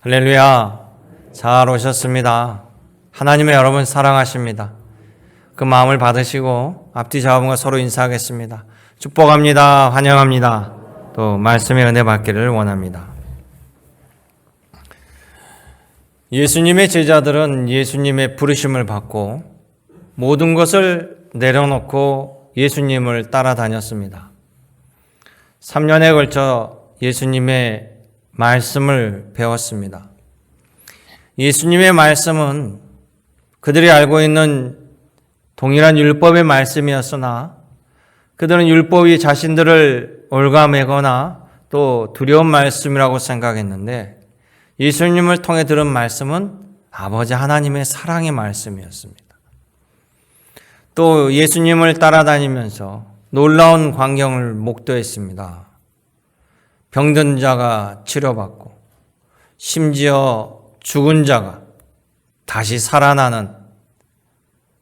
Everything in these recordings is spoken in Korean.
할렐루야. 잘 오셨습니다. 하나님의 여러분 사랑하십니다. 그 마음을 받으시고 앞뒤 좌우가 서로 인사하겠습니다. 축복합니다. 환영합니다. 또 말씀의 은혜 받기를 원합니다. 예수님의 제자들은 예수님의 부르심을 받고 모든 것을 내려놓고 예수님을 따라다녔습니다. 3년에 걸쳐 예수님의 말씀을 배웠습니다. 예수님의 말씀은 그들이 알고 있는 동일한 율법의 말씀이었으나 그들은 율법이 자신들을 올가매거나 또 두려운 말씀이라고 생각했는데 예수님을 통해 들은 말씀은 아버지 하나님의 사랑의 말씀이었습니다. 또 예수님을 따라다니면서 놀라운 광경을 목도했습니다. 병든 자가 치료받고 심지어 죽은 자가 다시 살아나는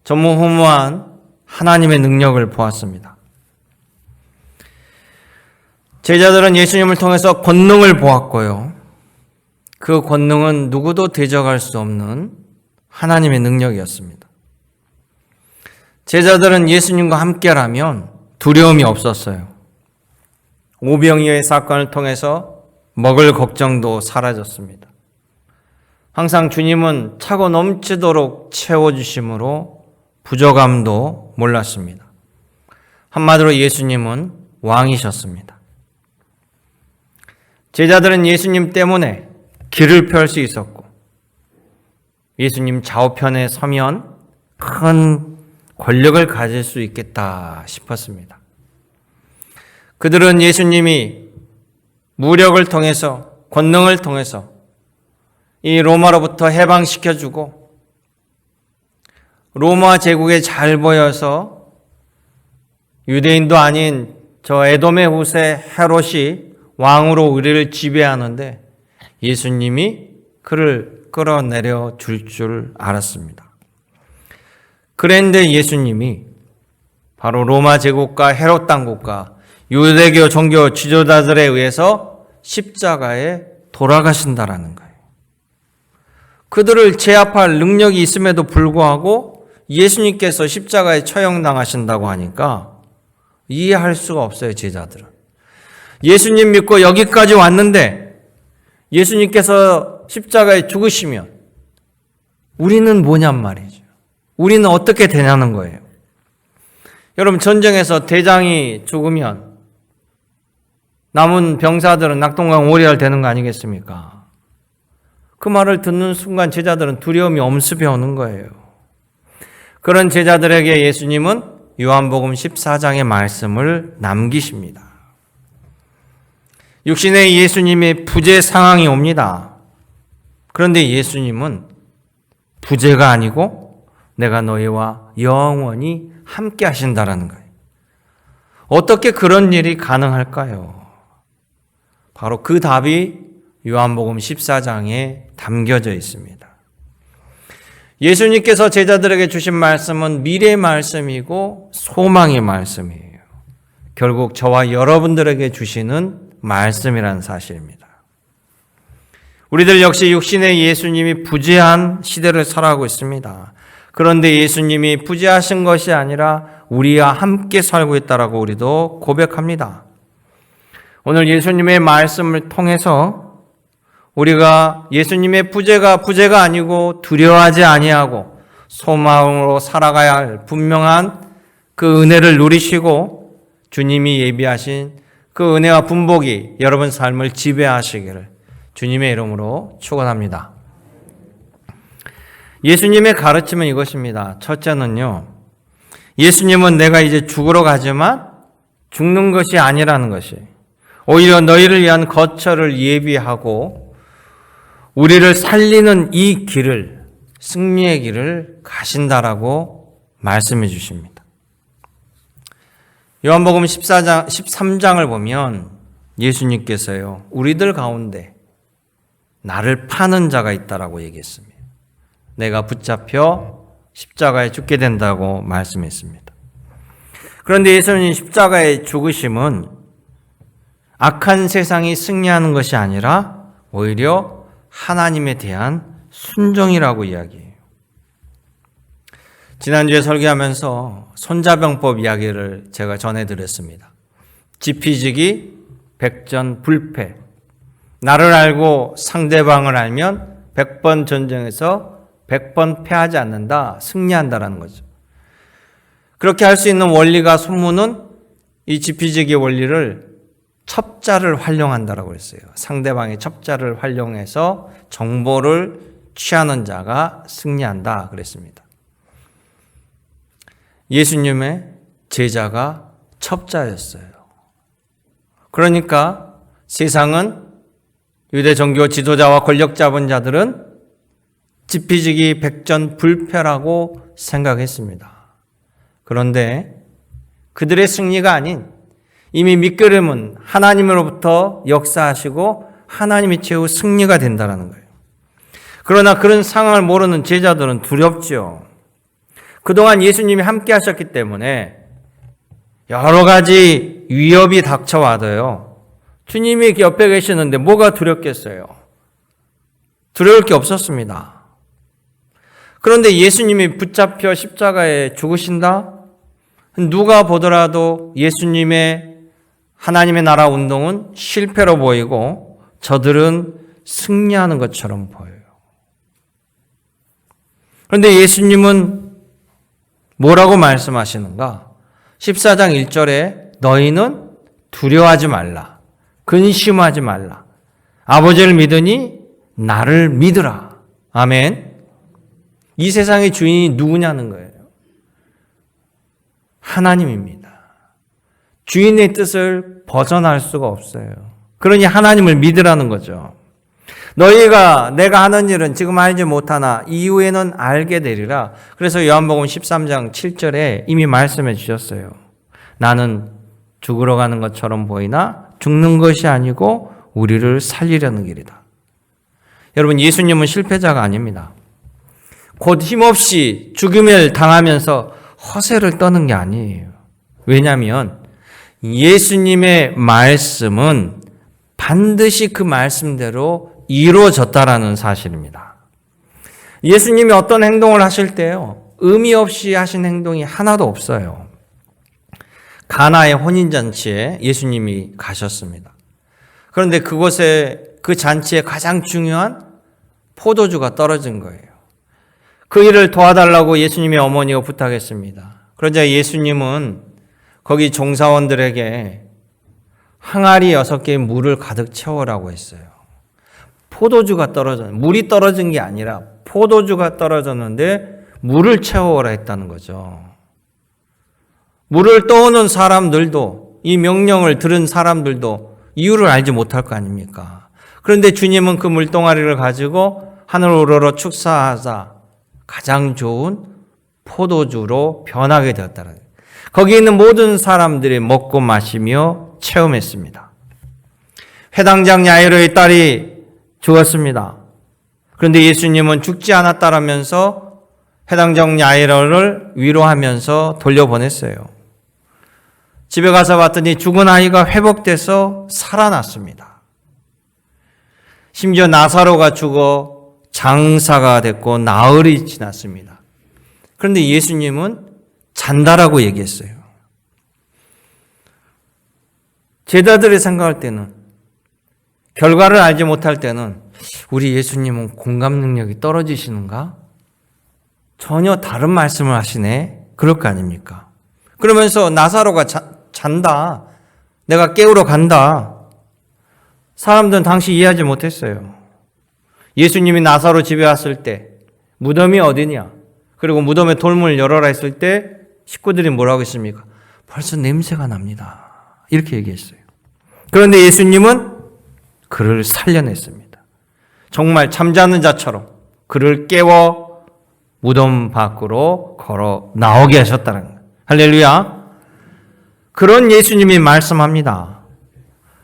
전무후무한 하나님의 능력을 보았습니다. 제자들은 예수님을 통해서 권능을 보았고요. 그 권능은 누구도 대적할 수 없는 하나님의 능력이었습니다. 제자들은 예수님과 함께라면 두려움이 없었어요. 오병이어의 사건을 통해서 먹을 걱정도 사라졌습니다. 항상 주님은 차고 넘치도록 채워주심으로 부족함도 몰랐습니다. 한마디로 예수님은 왕이셨습니다. 제자들은 예수님 때문에 길을 펼 수 있었고 예수님 좌우편에 서면 큰 권력을 가질 수 있겠다 싶었습니다. 그들은 예수님이 무력을 통해서 권능을 통해서 이 로마로부터 해방시켜주고 로마 제국에 잘 보여서 유대인도 아닌 저 에돔의 후세 헤롯이 왕으로 우리를 지배하는데 예수님이 그를 끌어내려 줄 알았습니다. 그런데 예수님이 바로 로마 제국과 헤롯 당국과 유대교 종교 지도자들에 의해서 십자가에 돌아가신다라는 거예요. 그들을 제압할 능력이 있음에도 불구하고 예수님께서 십자가에 처형당하신다고 하니까 이해할 수가 없어요, 제자들은. 예수님 믿고 여기까지 왔는데 예수님께서 십자가에 죽으시면 우리는 뭐냔 말이죠. 우리는 어떻게 되냐는 거예요. 여러분, 전쟁에서 대장이 죽으면 남은 병사들은 낙동강 오리알 되는 거 아니겠습니까? 그 말을 듣는 순간 제자들은 두려움이 엄습해 오는 거예요. 그런 제자들에게 예수님은 요한복음 14장의 말씀을 남기십니다. 육신의 예수님의 부재 상황이 옵니다. 그런데 예수님은 부재가 아니고 내가 너희와 영원히 함께 하신다라는 거예요. 어떻게 그런 일이 가능할까요? 바로 그 답이 요한복음 14장에 담겨져 있습니다. 예수님께서 제자들에게 주신 말씀은 미래의 말씀이고 소망의 말씀이에요. 결국 저와 여러분들에게 주시는 말씀이라는 사실입니다. 우리들 역시 육신의 예수님이 부재한 시대를 살아가고 있습니다. 그런데 예수님이 부재하신 것이 아니라 우리와 함께 살고 있다라고 우리도 고백합니다. 오늘 예수님의 말씀을 통해서 우리가 예수님의 부재가 아니고 두려워하지 아니하고 소망으로 살아가야 할 분명한 그 은혜를 누리시고 주님이 예비하신 그 은혜와 분복이 여러분 삶을 지배하시기를 주님의 이름으로 축원합니다. 예수님의 가르침은 이것입니다. 첫째는요, 예수님은 내가 이제 죽으러 가지만 죽는 것이 아니라는 것이에요. 오히려 너희를 위한 거처를 예비하고 우리를 살리는 이 길을, 승리의 길을 가신다라고 말씀해 주십니다. 요한복음 13장을 보면 예수님께서요, 우리들 가운데 나를 파는 자가 있다라고 얘기했습니다. 내가 붙잡혀 십자가에 죽게 된다고 말씀했습니다. 그런데 예수님 십자가의 죽으심은 악한 세상이 승리하는 것이 아니라 오히려 하나님에 대한 순종이라고 이야기해요. 지난주에 설교하면서 손자병법 이야기를 제가 전해드렸습니다. 지피지기, 백전불패. 나를 알고 상대방을 알면 100번 전쟁에서 100번 패하지 않는다, 승리한다라는 거죠. 그렇게 할 수 있는 원리가 손문은 이 지피지기 원리를 첩자를 활용한다라고 했어요. 상대방의 첩자를 활용해서 정보를 취하는 자가 승리한다 그랬습니다. 예수님의 제자가 첩자였어요. 그러니까 세상은 유대 종교 지도자와 권력 잡은 자들은 지피지기 백전불패라고 생각했습니다. 그런데 그들의 승리가 아닌 이미 밑그림은 하나님으로부터 역사하시고 하나님이 최후 승리가 된다는 거예요. 그러나 그런 상황을 모르는 제자들은 두렵지요. 그동안 예수님이 함께 하셨기 때문에 여러 가지 위협이 닥쳐와도요. 주님이 옆에 계시는데 뭐가 두렵겠어요? 두려울 게 없었습니다. 그런데 예수님이 붙잡혀 십자가에 죽으신다? 누가 보더라도 예수님의 하나님의 나라 운동은 실패로 보이고 저들은 승리하는 것처럼 보여요. 그런데 예수님은 뭐라고 말씀하시는가? 14장 1절에 너희는 두려워하지 말라. 근심하지 말라. 아버지를 믿으니 나를 믿으라. 아멘. 이 세상의 주인이 누구냐는 거예요. 하나님입니다. 주인의 뜻을 벗어날 수가 없어요. 그러니 하나님을 믿으라는 거죠. 너희가 내가 하는 일은 지금 알지 못하나 이후에는 알게 되리라. 그래서 요한복음 13장 7절에 이미 말씀해 주셨어요. 나는 죽으러 가는 것처럼 보이나 죽는 것이 아니고 우리를 살리려는 길이다. 여러분, 예수님은 실패자가 아닙니다. 곧 힘없이 죽임을 당하면서 허세를 떠는 게 아니에요. 왜냐하면 예수님의 말씀은 반드시 그 말씀대로 이루어졌다라는 사실입니다. 예수님이 어떤 행동을 하실 때요, 의미 없이 하신 행동이 하나도 없어요. 가나의 혼인잔치에 예수님이 가셨습니다. 그런데 그곳에 그 잔치에 가장 중요한 포도주가 떨어진 거예요. 그 일을 도와달라고 예수님의 어머니가 부탁했습니다. 그러자 예수님은 거기 종사원들에게 항아리 6개의 물을 가득 채우라고 했어요. 포도주가 떨어졌는데, 물이 떨어진 게 아니라 포도주가 떨어졌는데 물을 채워라 했다는 거죠. 물을 떠오는 사람들도, 이 명령을 들은 사람들도 이유를 알지 못할 거 아닙니까? 그런데 주님은 그 물동아리를 가지고 하늘 우러러 축사하사 가장 좋은 포도주로 변하게 되었다는 거예요. 거기 있는 모든 사람들이 먹고 마시며 체험했습니다. 회당장 야이로의 딸이 죽었습니다. 그런데 예수님은 죽지 않았다라면서 회당장 야이로를 위로하면서 돌려보냈어요. 집에 가서 봤더니 죽은 아이가 회복돼서 살아났습니다. 심지어 나사로가 죽어 장사가 됐고 나흘이 지났습니다. 그런데 예수님은 잔다라고 얘기했어요. 제자들이 생각할 때는, 결과를 알지 못할 때는 우리 예수님은 공감 능력이 떨어지시는가? 전혀 다른 말씀을 하시네. 그럴 거 아닙니까? 그러면서 나사로가 잔다. 내가 깨우러 간다. 사람들은 당시 이해하지 못했어요. 예수님이 나사로 집에 왔을 때 무덤이 어디냐? 그리고 무덤에 돌문을 열어라 했을 때 식구들이 뭐라고 했습니까? 벌써 냄새가 납니다. 이렇게 얘기했어요. 그런데 예수님은 그를 살려냈습니다. 정말 잠자는 자처럼 그를 깨워 무덤 밖으로 걸어 나오게 하셨다는 거예요. 할렐루야. 그런 예수님이 말씀합니다.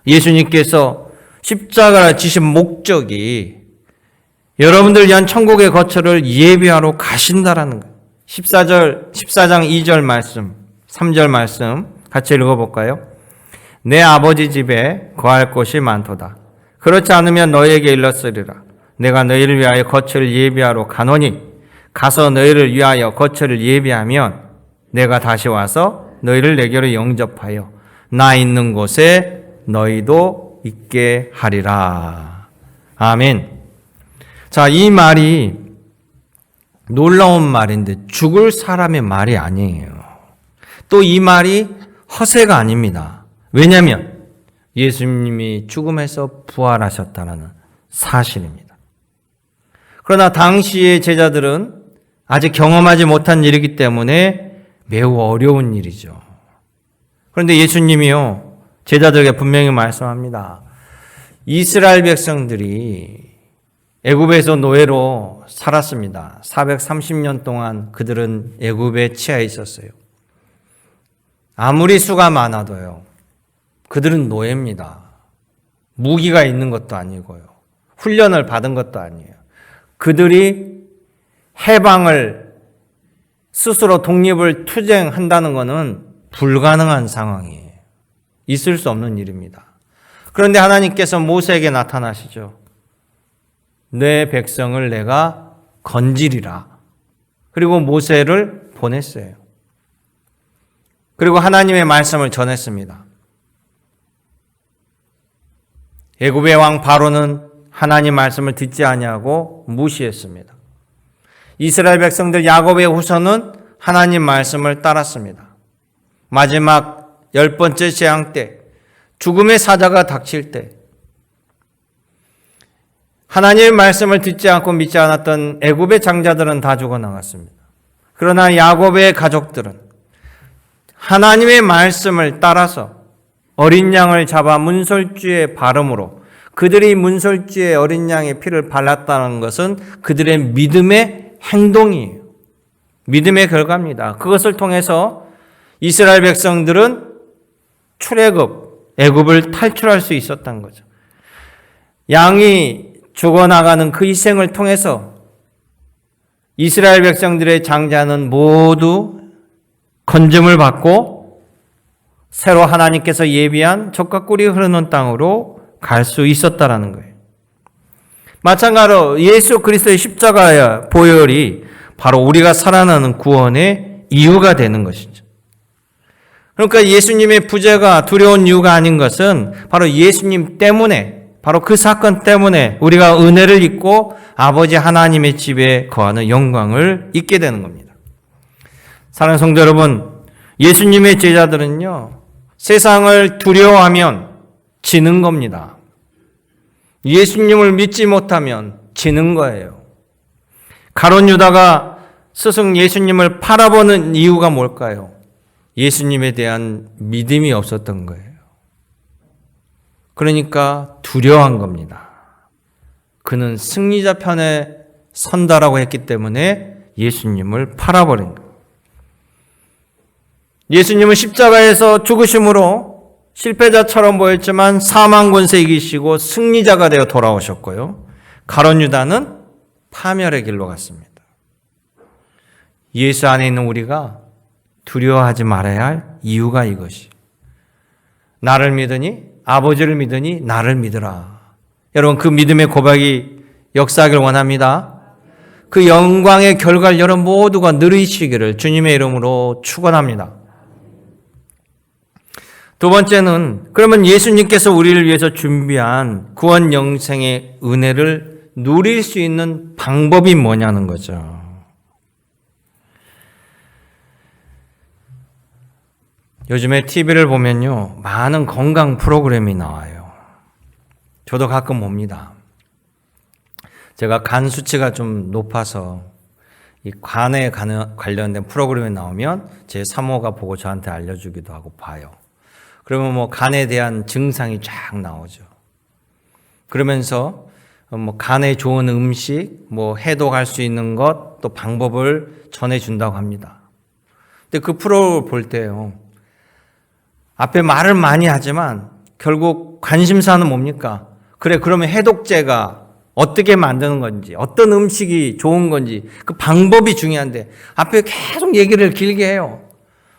예수님께서 십자가를 지신 목적이 여러분들 위한 천국의 거처를 예비하러 가신다라는 거예요. 14장 2절 말씀, 3절 말씀 같이 읽어볼까요? 내 아버지 집에 거할 곳이 많도다. 그렇지 않으면 너희에게 일렀으리라. 내가 너희를 위하여 거처를 예비하러 가노니 가서 너희를 위하여 거처를 예비하면 내가 다시 와서 너희를 내게로 영접하여 나 있는 곳에 너희도 있게 하리라. 아멘. 자, 이 말이 놀라운 말인데 죽을 사람의 말이 아니에요. 또 이 말이 허세가 아닙니다. 왜냐하면 예수님이 죽음에서 부활하셨다는 사실입니다. 그러나 당시의 제자들은 아직 경험하지 못한 일이기 때문에 매우 어려운 일이죠. 그런데 예수님이요, 제자들에게 분명히 말씀합니다. 이스라엘 백성들이 애굽에서 노예로 살았습니다. 430년 동안 그들은 애굽에 치하 있었어요. 아무리 수가 많아도요, 그들은 노예입니다. 무기가 있는 것도 아니고요, 훈련을 받은 것도 아니에요. 그들이 해방을 스스로 독립을 투쟁한다는 것은 불가능한 상황이에요. 있을 수 없는 일입니다. 그런데 하나님께서 모세에게 나타나시죠. 내 백성을 내가 건지리라. 그리고 모세를 보냈어요. 그리고 하나님의 말씀을 전했습니다. 애굽의 왕 바로는 하나님 말씀을 듣지 아니하고 무시했습니다. 이스라엘 백성들 야곱의 후손은 하나님 말씀을 따랐습니다. 마지막 10번째 재앙 때, 죽음의 사자가 닥칠 때 하나님의 말씀을 듣지 않고 믿지 않았던 애굽의 장자들은 다 죽어나갔습니다. 그러나 야곱의 가족들은 하나님의 말씀을 따라서 어린 양을 잡아 문설주에 바름으로, 그들이 문설주에 어린 양의 피를 발랐다는 것은 그들의 믿음의 행동이에요. 믿음의 결과입니다. 그것을 통해서 이스라엘 백성들은 출애굽, 애굽을 탈출할 수 있었던 거죠. 양이 죽어나가는 그 희생을 통해서 이스라엘 백성들의 장자는 모두 건짐을 받고 새로 하나님께서 예비한 젖과 꿀이 흐르는 땅으로 갈 수 있었다라는 거예요. 마찬가지로 예수 그리스도의 십자가의 보혈이 바로 우리가 살아나는 구원의 이유가 되는 것이죠. 그러니까 예수님의 부재가 두려운 이유가 아닌 것은 바로 예수님 때문에, 바로 그 사건 때문에 우리가 은혜를 입고 아버지 하나님의 집에 거하는 영광을 입게 되는 겁니다. 사랑하는 성도 여러분, 예수님의 제자들은요, 세상을 두려워하면 지는 겁니다. 예수님을 믿지 못하면 지는 거예요. 가룟 유다가 스승 예수님을 팔아보는 이유가 뭘까요? 예수님에 대한 믿음이 없었던 거예요. 그러니까 두려워한 겁니다. 그는 승리자 편에 선다라고 했기 때문에 예수님을 팔아버린 거예요. 예수님은 십자가에서 죽으심으로 실패자처럼 보였지만 사망 권세 이기시고 승리자가 되어 돌아오셨고요. 가룟 유다는 파멸의 길로 갔습니다. 예수 안에 있는 우리가 두려워하지 말아야 할 이유가 이것이. 나를 믿으니, 아버지를 믿으니 나를 믿으라. 여러분, 그 믿음의 고백이 역사하길 원합니다. 그 영광의 결과를 여러분 모두가 누리시기를 주님의 이름으로 축원합니다. 두 번째는, 그러면 예수님께서 우리를 위해서 준비한 구원 영생의 은혜를 누릴 수 있는 방법이 뭐냐는 거죠. 요즘에 TV를 보면요, 많은 건강 프로그램이 나와요. 저도 가끔 봅니다. 제가 간 수치가 좀 높아서 이 간에 관련된 프로그램이 나오면 제 사모가 보고 저한테 알려주기도 하고 봐요. 그러면 뭐 간에 대한 증상이 쫙 나오죠. 그러면서 뭐 간에 좋은 음식, 뭐 해독할 수 있는 것, 또 방법을 전해준다고 합니다. 근데 그 프로를 볼 때요, 앞에 말을 많이 하지만 결국 관심사는 뭡니까? 그래, 그러면 해독제가 어떻게 만드는 건지, 어떤 음식이 좋은 건지, 그 방법이 중요한데 앞에 계속 얘기를 길게 해요.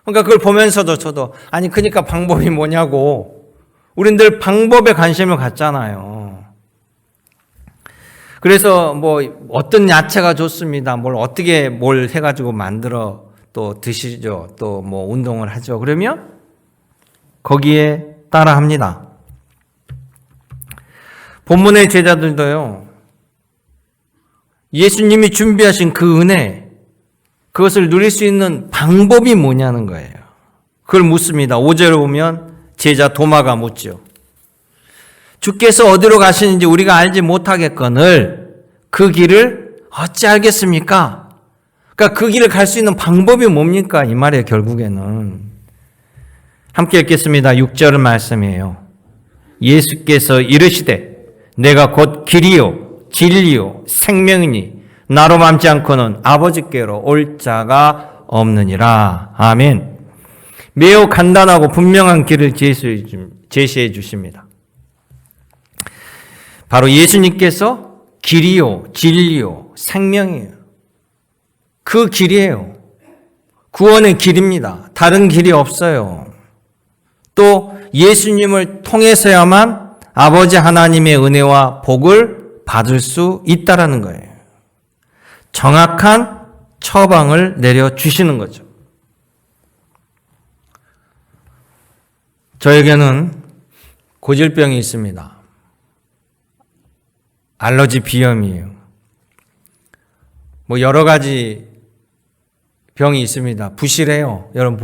그러니까 그걸 보면서도 저도, 아니 그러니까 방법이 뭐냐고. 우린 늘 방법에 관심을 갖잖아요. 그래서 뭐 어떤 야채가 좋습니다. 뭘 해가지고 만들어 또 드시죠. 또 뭐 운동을 하죠. 그러면 거기에 따라 합니다. 본문의 제자들도요, 예수님이 준비하신 그 은혜, 그것을 누릴 수 있는 방법이 뭐냐는 거예요. 그걸 묻습니다. 5절에 보면 제자 도마가 묻죠. 주께서 어디로 가시는지 우리가 알지 못하겠거늘 그 길을 어찌 알겠습니까? 그러니까 그 길을 갈 수 있는 방법이 뭡니까? 이 말이에요, 결국에는. 함께 읽겠습니다. 6절 말씀이에요. 예수께서 이르시되 내가 곧 길이요 진리요 생명이니 나로 맘지 않고는 아버지께로 올 자가 없느니라. 아멘. 매우 간단하고 분명한 길을 제시해 주십니다. 바로 예수님께서 길이요 진리요 생명이에요. 그 길이에요. 구원의 길입니다. 다른 길이 없어요. 또 예수님을 통해서야만 아버지 하나님의 은혜와 복을 받을 수 있다라는 거예요. 정확한 처방을 내려주시는 거죠. 저에게는 고질병이 있습니다. 알러지 비염이에요. 뭐 여러 가지 병이 있습니다. 부실해요. 여러분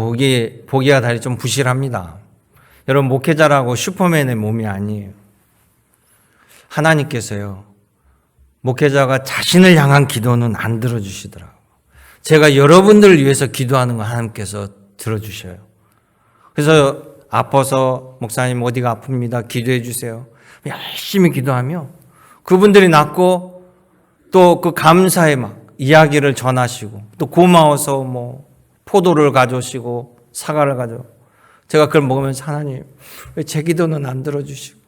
보기가 달리 좀 부실합니다. 여러분 목회자라고 슈퍼맨의 몸이 아니에요. 하나님께서요, 목회자가 자신을 향한 기도는 안 들어주시더라고요. 제가 여러분들을 위해서 기도하는 거 하나님께서 들어주셔요. 그래서 아파서 목사님 어디가 아픕니다. 기도해 주세요. 열심히 기도하며 그분들이 낫고 또 그 감사의 막 이야기를 전하시고 또 고마워서 뭐 포도를 가져오시고 사과를 가져. 제가 그걸 먹으면서 하나님 왜 제 기도는 안 들어주시고.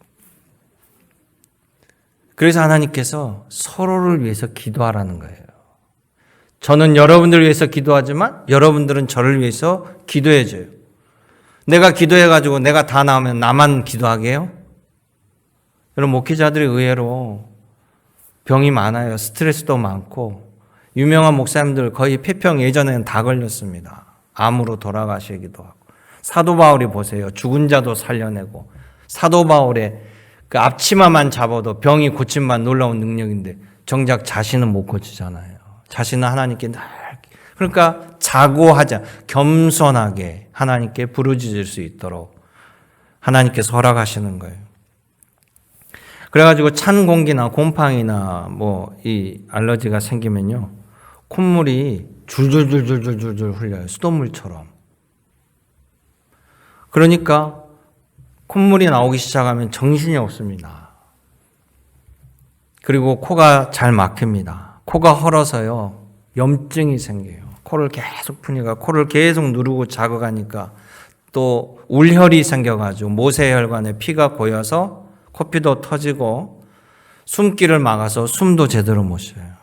그래서 하나님께서 서로를 위해서 기도하라는 거예요. 저는 여러분들을 위해서 기도하지만 여러분들은 저를 위해서 기도해 줘요. 내가 기도해가지고 내가 다 나오면 나만 기도하게 해요? 여러분 목회자들이 의외로 병이 많아요. 스트레스도 많고 유명한 목사님들 거의 폐병 예전에는 다 걸렸습니다. 암으로 돌아가시기도 하고. 사도 바울이 보세요. 죽은 자도 살려내고 사도 바울의 그 앞치마만 잡아도 병이 고침만 놀라운 능력인데 정작 자신은 못 고치잖아요. 자신은 하나님께 늘 그러니까 자고하자 겸손하게 하나님께 부르짖을 수 있도록 하나님께서 허락하시는 거예요. 그래가지고 찬 공기나 곰팡이나 뭐 이 알러지가 생기면요 콧물이 줄줄줄줄줄줄 흘려요. 수돗물처럼. 그러니까 콧물이 나오기 시작하면 정신이 없습니다. 그리고 코가 잘 막힙니다. 코가 헐어서요 염증이 생겨요. 코를 계속 푸니까 코를 계속 누르고 자극하니까 또 울혈이 생겨가지고 모세혈관에 피가 고여서 코피도 터지고 숨기를 막아서 숨도 제대로 못 쉬어요.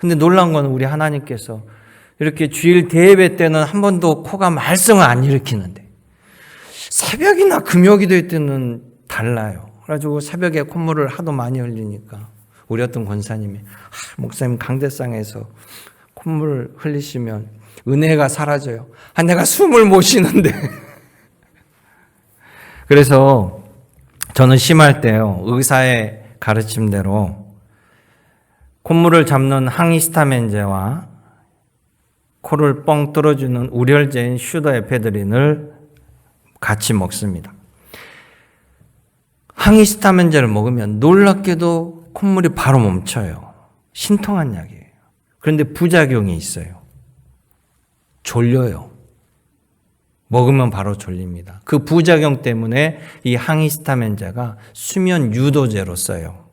근데 놀라운 건 우리 하나님께서 이렇게 주일 대예배 때는 한 번도 코가 말썽을 안 일으키는데 새벽이나 금요기도회 때는 달라요. 그래가지고 새벽에 콧물을 하도 많이 흘리니까 우리 어떤 권사님이 목사님 강대상에서 콧물 흘리시면 은혜가 사라져요. 내가 숨을 못 쉬는데. 그래서 저는 심할 때요 의사의 가르침대로 콧물을 잡는 항히스타민제와 코를 뻥 뚫어주는 우열제인 슈도에페드린을 같이 먹습니다. 항히스타민제를 먹으면 놀랍게도 콧물이 바로 멈춰요. 신통한 약이에요. 그런데 부작용이 있어요. 졸려요. 먹으면 바로 졸립니다. 그 부작용 때문에 이 항히스타민제가 수면 유도제로 써요.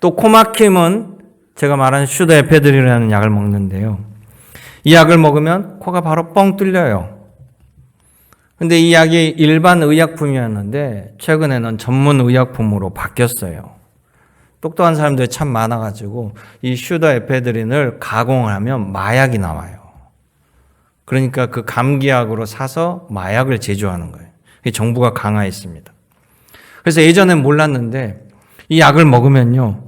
또 코막힘은 제가 말한 슈도에페드린이라는 약을 먹는데요. 이 약을 먹으면 코가 바로 뻥 뚫려요. 근데 이 약이 일반 의약품이었는데 최근에는 전문 의약품으로 바뀌었어요. 똑똑한 사람들이 참 많아가지고 이 슈도에페드린을 가공을 하면 마약이 나와요. 그러니까 그 감기약으로 사서 마약을 제조하는 거예요. 정부가 강화했습니다. 그래서 예전엔 몰랐는데 이 약을 먹으면요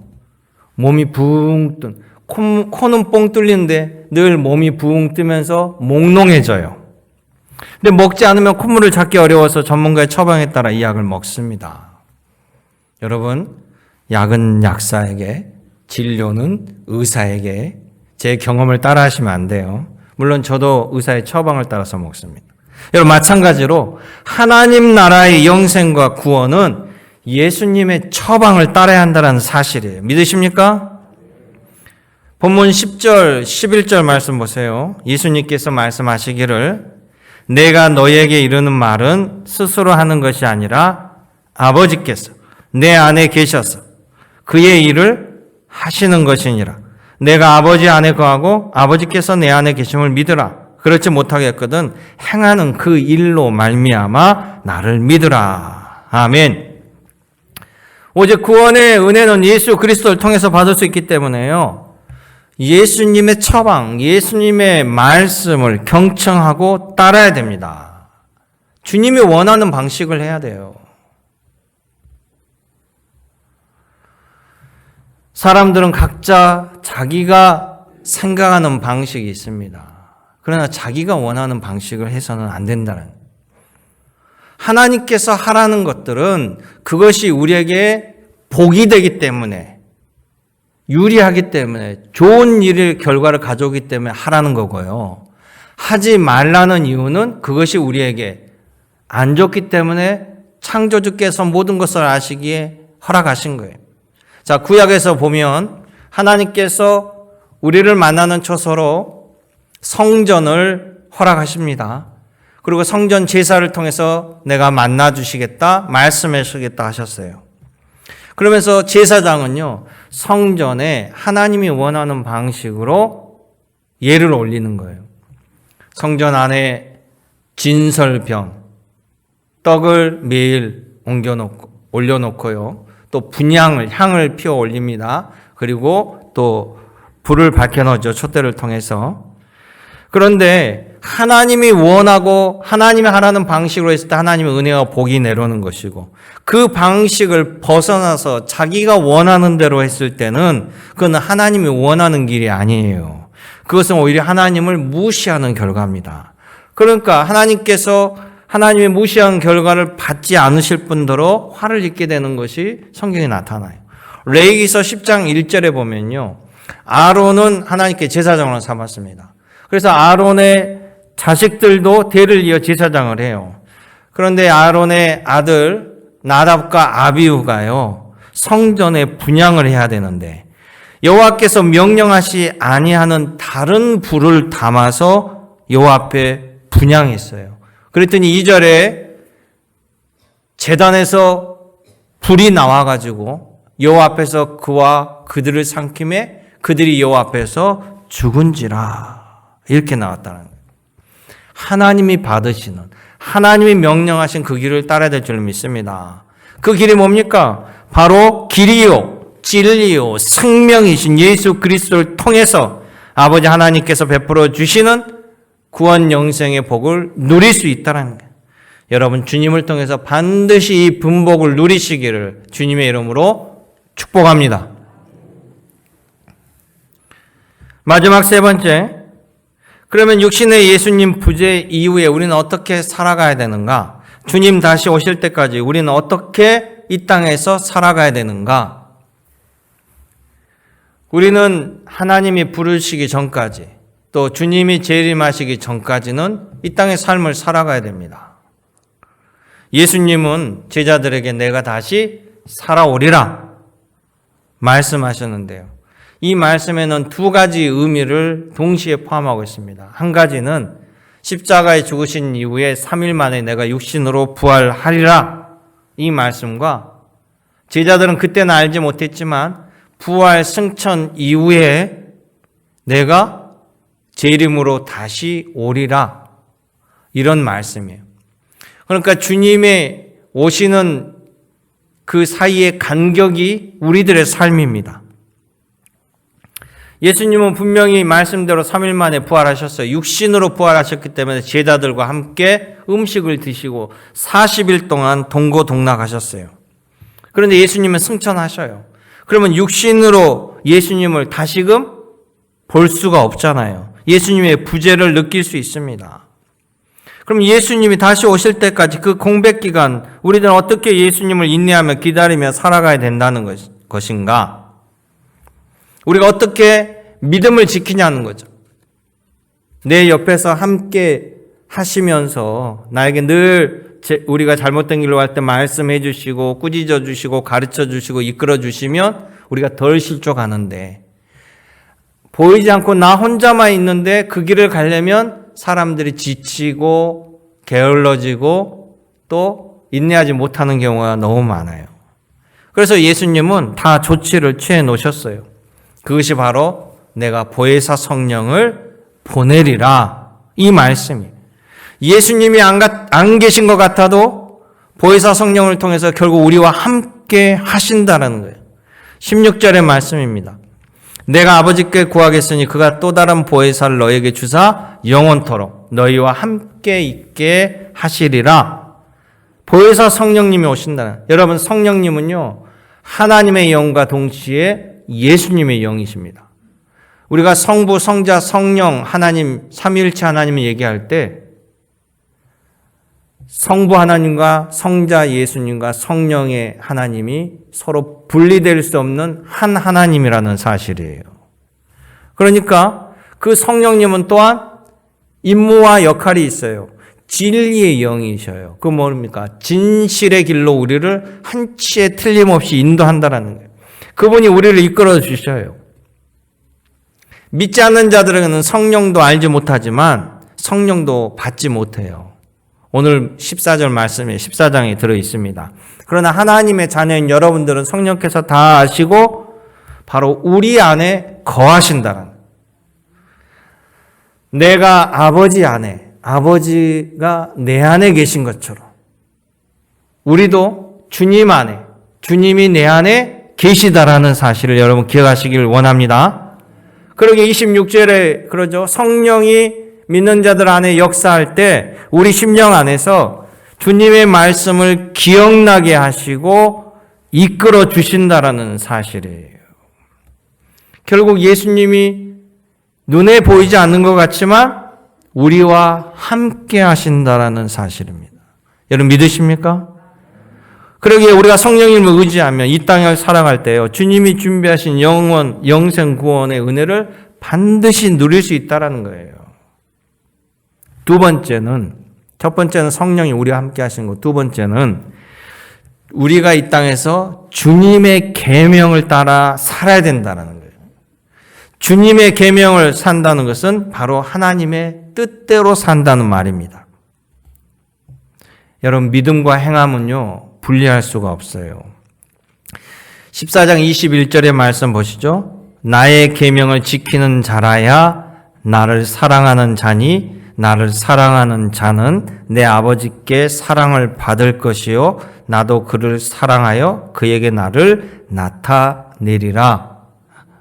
몸이 붕 뜬, 코는 뻥 뚫리는데 늘 몸이 붕 뜨면서 몽롱해져요. 근데 먹지 않으면 콧물을 찾기 어려워서 전문가의 처방에 따라 이 약을 먹습니다. 여러분, 약은 약사에게, 진료는 의사에게, 제 경험을 따라 하시면 안 돼요. 물론 저도 의사의 처방을 따라서 먹습니다. 여러분, 마찬가지로 하나님 나라의 영생과 구원은 예수님의 처방을 따라야 한다는 사실이에요. 믿으십니까? 본문 10절, 11절 말씀 보세요. 예수님께서 말씀하시기를 내가 너에게 이르는 말은 스스로 하는 것이 아니라 아버지께서 내 안에 계셔서 그의 일을 하시는 것이니라. 내가 아버지 안에 거하고 아버지께서 내 안에 계심을 믿으라. 그렇지 못하겠거든 행하는 그 일로 말미암아 나를 믿으라. 아멘. 오직 구원의 은혜는 예수 그리스도를 통해서 받을 수 있기 때문에요. 예수님의 처방, 예수님의 말씀을 경청하고 따라야 됩니다. 주님이 원하는 방식을 해야 돼요. 사람들은 각자 자기가 생각하는 방식이 있습니다. 그러나 자기가 원하는 방식을 해서는 안 된다는. 하나님께서 하라는 것들은 그것이 우리에게 복이 되기 때문에, 유리하기 때문에, 좋은 일의 결과를 가져오기 때문에 하라는 거고요. 하지 말라는 이유는 그것이 우리에게 안 좋기 때문에 창조주께서 모든 것을 아시기에 허락하신 거예요. 자, 구약에서 보면 하나님께서 우리를 만나는 초소로 성전을 허락하십니다. 그리고 성전 제사를 통해서 내가 만나 주시겠다, 말씀해 주시겠다 하셨어요. 그러면서 제사장은요, 성전에 하나님이 원하는 방식으로 예를 올리는 거예요. 성전 안에 진설병, 떡을 매일 올려놓고요. 또 분향을, 향을 피워 올립니다. 그리고 또 불을 밝혀놓죠. 촛대를 통해서. 그런데 하나님이 원하고 하나님이 하라는 방식으로 했을 때 하나님의 은혜와 복이 내려오는 것이고, 그 방식을 벗어나서 자기가 원하는 대로 했을 때는 그건 하나님이 원하는 길이 아니에요. 그것은 오히려 하나님을 무시하는 결과입니다. 그러니까 하나님께서 하나님의 무시한 결과를 받지 않으실 분더러 화를 입게 되는 것이 성경에 나타나요. 레위기서 10장 1절에 보면요, 아론은 하나님께 제사장으로 삼았습니다. 그래서 아론의 자식들도 대를 이어 제사장을 해요. 그런데 아론의 아들 나답과 아비후가요, 성전에 분향을 해야 되는데 여호와께서 명령하시 아니하는 다른 불을 담아서 여호와 앞에 분향했어요. 그랬더니 2절에 제단에서 불이 나와가지고 여호와 앞에서 그와 그들을 삼킴에 그들이 여호와 앞에서 죽은지라, 이렇게 나왔다는 거예요. 하나님이 받으시는, 하나님이 명령하신 그 길을 따라야 될 줄 믿습니다. 그 길이 뭡니까? 바로 길이요, 진리요, 생명이신 예수 그리스도를 통해서 아버지 하나님께서 베풀어 주시는 구원 영생의 복을 누릴 수 있다는 거예요. 여러분, 주님을 통해서 반드시 이 분복을 누리시기를 주님의 이름으로 축복합니다. 마지막 세 번째, 그러면 육신의 예수님 부재 이후에 우리는 어떻게 살아가야 되는가? 주님 다시 오실 때까지 우리는 어떻게 이 땅에서 살아가야 되는가? 우리는 하나님이 부르시기 전까지, 또 주님이 재림하시기 전까지는 이 땅의 삶을 살아가야 됩니다. 예수님은 제자들에게 내가 다시 살아오리라 말씀하셨는데요. 이 말씀에는 두 가지 의미를 동시에 포함하고 있습니다. 한 가지는 십자가에 죽으신 이후에 3일 만에 내가 육신으로 부활하리라, 이 말씀과 제자들은 그때는 알지 못했지만 부활 승천 이후에 내가 재림으로 다시 오리라, 이런 말씀이에요. 그러니까 주님의 오시는 그 사이의 간격이 우리들의 삶입니다. 예수님은 분명히 말씀대로 3일 만에 부활하셨어요. 육신으로 부활하셨기 때문에 제자들과 함께 음식을 드시고 40일 동안 동고동락하셨어요. 그런데 예수님은 승천하셔요. 그러면 육신으로 예수님을 다시금 볼 수가 없잖아요. 예수님의 부재를 느낄 수 있습니다. 그럼 예수님이 다시 오실 때까지 그 공백 기간 우리들은 어떻게 예수님을 인내하며 기다리며 살아가야 된다는 것인가? 우리가 어떻게 믿음을 지키냐는 거죠. 내 옆에서 함께 하시면서 나에게 늘 우리가 잘못된 길로 갈 때 말씀해 주시고 꾸짖어 주시고 가르쳐 주시고 이끌어 주시면 우리가 덜 실족하는데, 보이지 않고 나 혼자만 있는데 그 길을 가려면 사람들이 지치고 게을러지고 또 인내하지 못하는 경우가 너무 많아요. 그래서 예수님은 다 조치를 취해 놓으셨어요. 그것이 바로 내가 보혜사 성령을 보내리라, 이 말씀이에요. 예수님이 안 계신 것 같아도 보혜사 성령을 통해서 결국 우리와 함께 하신다는 거예요. 16절의 말씀입니다. 내가 아버지께 구하겠으니 그가 또 다른 보혜사를 너에게 주사 영원토록 너희와 함께 있게 하시리라. 보혜사 성령님이 오신다. 여러분, 성령님은요, 하나님의 영과 동시에 예수님의 영이십니다. 우리가 성부, 성자, 성령, 하나님, 삼위일체 하나님을 얘기할 때 성부 하나님과 성자 예수님과 성령의 하나님이 서로 분리될 수 없는 한 하나님이라는 사실이에요. 그러니까 그 성령님은 또한 임무와 역할이 있어요. 진리의 영이셔요. 그 뭡니까? 진실의 길로 우리를 한치의 틀림없이 인도한다라는 거예요. 그분이 우리를 이끌어 주셔요. 믿지 않는 자들에게는 성령도 알지 못하지만 성령도 받지 못해요. 오늘 14절 말씀에 14장에 들어 있습니다. 그러나 하나님의 자녀인 여러분들은 성령께서 다 아시고 바로 우리 안에 거하신다는 거예요. 내가 아버지 안에, 아버지가 내 안에 계신 것처럼 우리도 주님 안에, 주님이 내 안에 계시다라는 사실을 여러분 기억하시길 원합니다. 그러게 26절에 그러죠. 성령이 믿는 자들 안에 역사할 때 우리 심령 안에서 주님의 말씀을 기억나게 하시고 이끌어 주신다라는 사실이에요. 결국 예수님이 눈에 보이지 않는 것 같지만 우리와 함께 하신다라는 사실입니다. 여러분 믿으십니까? 그러기에 우리가 성령님을 의지하며 이 땅을 살아갈 때요, 주님이 준비하신 영생 구원의 은혜를 반드시 누릴 수 있다라는 거예요. 두 번째는, 첫 번째는 성령이 우리와 함께 하신 것, 두 번째는 우리가 이 땅에서 주님의 계명을 따라 살아야 된다는 거예요. 주님의 계명을 산다는 것은 바로 하나님의 뜻대로 산다는 말입니다. 여러분, 믿음과 행함은요, 분리할 수가 없어요. 14장 21절의 말씀 보시죠. 나의 계명을 지키는 자라야 나를 사랑하는 자니 나를 사랑하는 자는 내 아버지께 사랑을 받을 것이요 나도 그를 사랑하여 그에게 나를 나타내리라.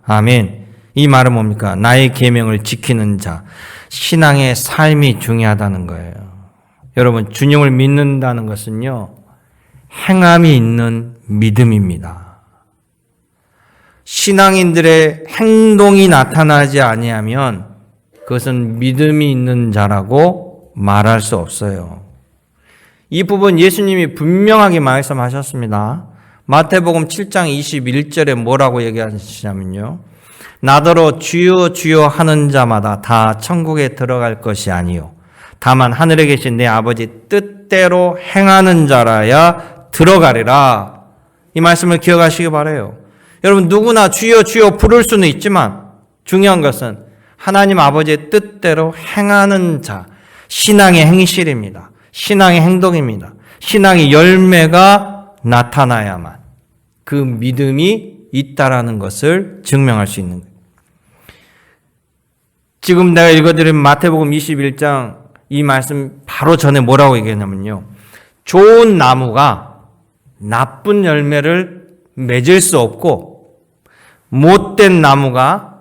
아멘. 이 말은 뭡니까? 나의 계명을 지키는 자, 신앙의 삶이 중요하다는 거예요. 여러분, 주님을 믿는다는 것은요, 행함이 있는 믿음입니다. 신앙인들의 행동이 나타나지 아니하면 그것은 믿음이 있는 자라고 말할 수 없어요. 이 부분 예수님이 분명하게 말씀하셨습니다. 마태복음 7장 21절에 뭐라고 얘기하시냐면요. 나더러 주여 주여 하는 자마다 다 천국에 들어갈 것이 아니요 다만 하늘에 계신 내 아버지 뜻대로 행하는 자라야 들어가리라. 이 말씀을 기억하시기 바라요. 여러분, 누구나 주여 주여 부를 수는 있지만 중요한 것은 하나님 아버지의 뜻대로 행하는 자, 신앙의 행실입니다. 신앙의 행동입니다. 신앙의 열매가 나타나야만 그 믿음이 있다라는 것을 증명할 수 있는 거예요. 지금 내가 읽어드린 마태복음 21장 이 말씀 바로 전에 뭐라고 얘기했냐면요. 좋은 나무가 나쁜 열매를 맺을 수 없고 못된 나무가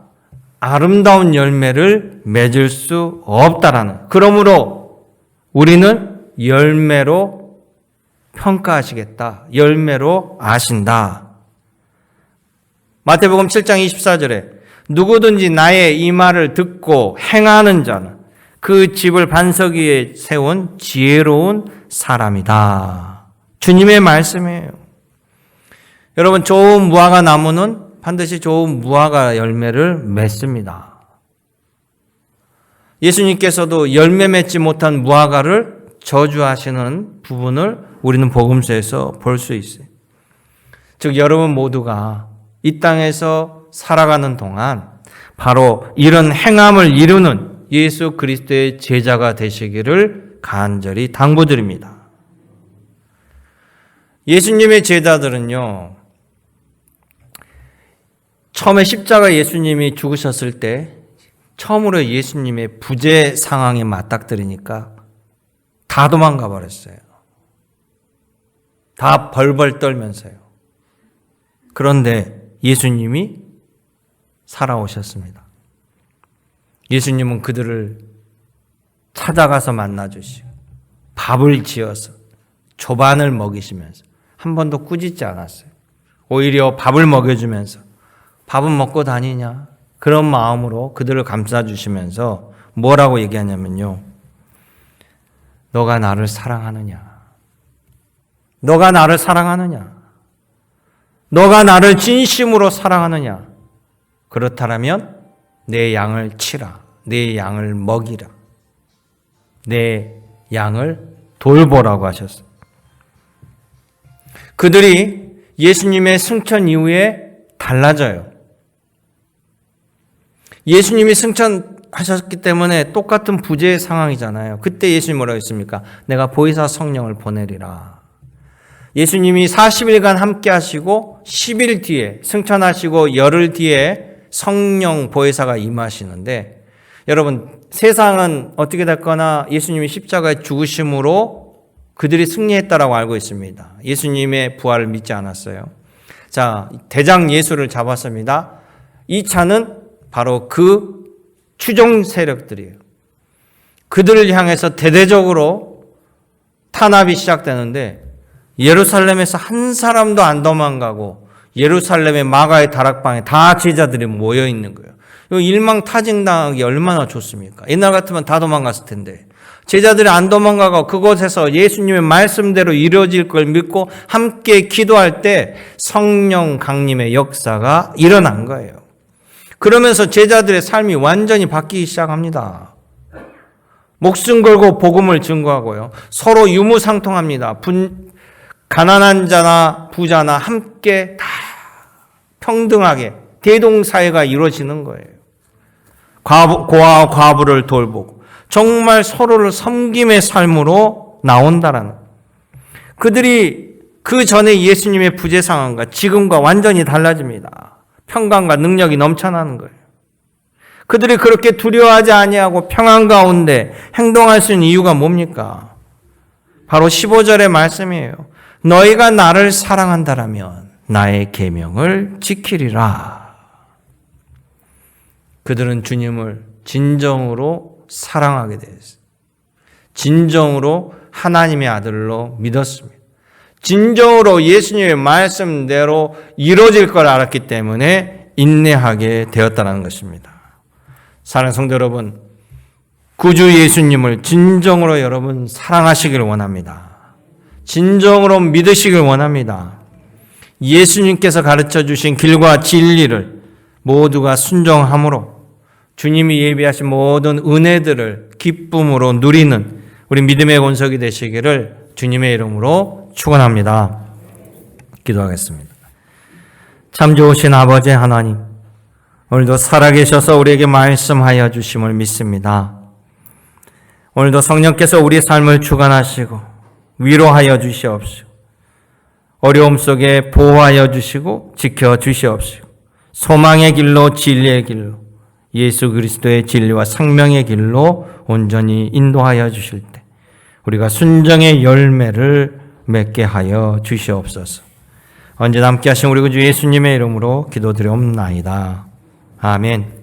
아름다운 열매를 맺을 수 없다라는. 그러므로 우리는 열매로 평가하시겠다. 열매로 아신다. 마태복음 7장 24절에 누구든지 나의 이 말을 듣고 행하는 자는 그 집을 반석 위에 세운 지혜로운 사람이다. 주님의 말씀이에요. 여러분, 좋은 무화과 나무는 반드시 좋은 무화과 열매를 맺습니다. 예수님께서도 열매 맺지 못한 무화과를 저주하시는 부분을 우리는 복음서에서 볼 수 있어요. 즉, 여러분 모두가 이 땅에서 살아가는 동안 바로 이런 행함을 이루는 예수 그리스도의 제자가 되시기를 간절히 당부드립니다. 예수님의 제자들은요, 처음에 십자가 예수님이 죽으셨을 때 처음으로 예수님의 부재 상황에 맞닥뜨리니까 다 도망가 버렸어요. 다 벌벌 떨면서요. 그런데 예수님이 살아오셨습니다. 예수님은 그들을 찾아가서 만나주시고 밥을 지어서 조반을 먹이시면서 한 번도 꾸짖지 않았어요. 오히려 밥을 먹여주면서 밥은 먹고 다니냐? 그런 마음으로 그들을 감싸주시면서 뭐라고 얘기하냐면요. 너가 나를 사랑하느냐? 너가 나를 사랑하느냐? 너가 나를 진심으로 사랑하느냐? 그렇다면 내 양을 치라. 내 양을 먹이라. 내 양을 돌보라고 하셨어요. 그들이 예수님의 승천 이후에 달라져요. 예수님이 승천하셨기 때문에 똑같은 부재의 상황이잖아요. 그때 예수님이 뭐라고 했습니까? 내가 보혜사 성령을 보내리라. 예수님이 40일간 함께 하시고 10일 뒤에 승천하시고 열흘 뒤에 성령 보혜사가 임하시는데, 여러분, 세상은 어떻게 됐거나 예수님이 십자가에 죽으심으로 그들이 승리했다라고 알고 있습니다. 예수님의 부활을 믿지 않았어요. 자, 대장 예수를 잡았습니다. 이 차는 바로 그 추종 세력들이에요. 그들을 향해서 대대적으로 탄압이 시작되는데 예루살렘에서 한 사람도 안 도망가고 예루살렘의 마가의 다락방에 다 제자들이 모여 있는 거예요. 이거 일망타진당하기 얼마나 좋습니까? 옛날 같으면 다 도망갔을 텐데 제자들이 안 도망가고 그곳에서 예수님의 말씀대로 이루어질 걸 믿고 함께 기도할 때 성령 강림의 역사가 일어난 거예요. 그러면서 제자들의 삶이 완전히 바뀌기 시작합니다. 목숨 걸고 복음을 증거하고요. 서로 유무상통합니다. 가난한 자나 부자나 함께 다 평등하게 대동사회가 이루어지는 거예요. 고아와 과부를 돌보고 정말 서로를 섬김의 삶으로 나온다라는. 그들이 그 전에 예수님의 부재 상황과 지금과 완전히 달라집니다. 평강과 능력이 넘쳐나는 거예요. 그들이 그렇게 두려워하지 아니하고 평안 가운데 행동할 수 있는 이유가 뭡니까? 바로 15절의 말씀이에요. 너희가 나를 사랑한다라면 나의 계명을 지키리라. 그들은 주님을 진정으로 사랑하게 되었어요. 진정으로 하나님의 아들로 믿었습니다. 진정으로 예수님의 말씀대로 이루어질 걸 알았기 때문에 인내하게 되었다는 것입니다. 사랑하는 성도 여러분, 구주 예수님을 진정으로 여러분 사랑하시길 원합니다. 진정으로 믿으시길 원합니다. 예수님께서 가르쳐 주신 길과 진리를 모두가 순종함으로 주님이 예비하신 모든 은혜들을 기쁨으로 누리는 우리 믿음의 권석이 되시기를 주님의 이름으로 축원합니다. 기도하겠습니다. 참 좋으신 아버지 하나님, 오늘도 살아계셔서 우리에게 말씀하여 주심을 믿습니다. 오늘도 성령께서 우리 삶을 주관하시고 위로하여 주시옵시고 어려움 속에 보호하여 주시고 지켜 주시옵시고 소망의 길로 진리의 길로 예수 그리스도의 진리와 생명의 길로 온전히 인도하여 주실 때 우리가 순종의 열매를 맺게 하여 주시옵소서. 언제나 함께 하신 우리 구주 예수님의 이름으로 기도드리옵나이다. 아멘.